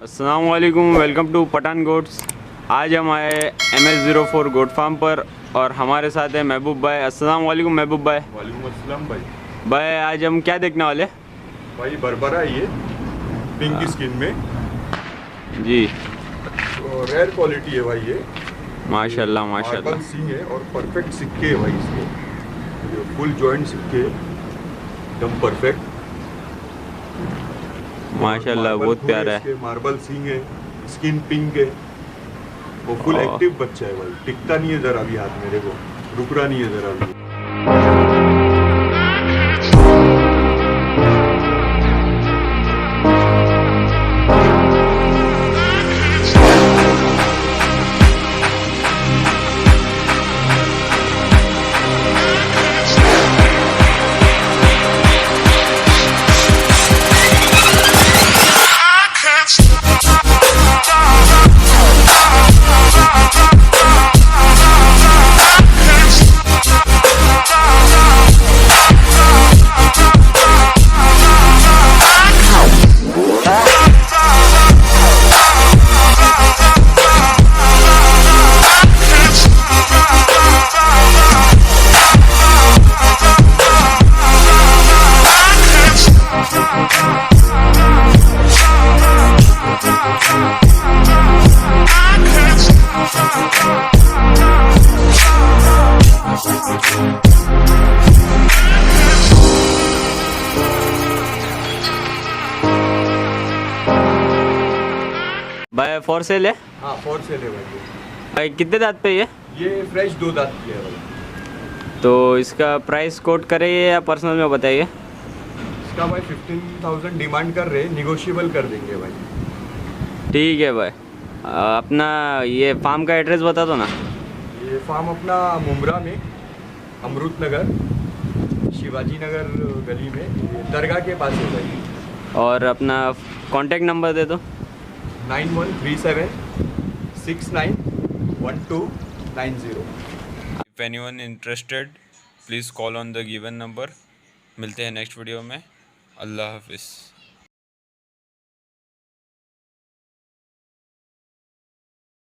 अस्सलामुअलैकुम, welcome to Pathan goats. आज हम आए MH04 गोट फार्म पर और हमारे साथ है महबूब भाई। अस्सलामुअलैकुम महबूब भाई। वालेकुम अस्सलाम भाई। भाई आज हम क्या देखने वाले? भाई बरबरा है ये, पिंक स्किन में जी, तो रेयर क्वालिटी है भाई ये। माशाल्लाह माशाल्लाह। मार्बल सिंग है और परफेक्ट सिक्के है भाई इसके, ये फुल जॉइंट सिक्के एकदम परफेक्ट माशाल्लाह, बहुत प्यारा है। मार्बल सिंग है, स्किन पिंक है, वो फुल एक्टिव बच्चा है भाई। टिकता नहीं है जरा भी हाथ मेरे को, रुक रहा नहीं है जरा भी। भाई फॉर सेल है? हाँ फॉर सेल है भाई। भाई कितने दांत पे ये फ्रेश 2 दांत की है भाई। तो इसका प्राइस कोट करेंगे या पर्सनल में बताइए? इसका भाई 15,000 डिमांड कर रहे, निगोशिएबल कर देंगे भाई। ठीक है भाई। अपना ये फार्म का एड्रेस बता दो ना। ये फार्म अपना मुंब्रा में, अमृत नगर, शिवाजी नगर गली में, दरगाह के पास है भाई। और अपना कांटेक्ट नंबर दे दो। 9137 691290। If anyone interested, please call on the given number। मिलते हैं नेक्स्ट वीडियो में। अल्लाह हाफिज़।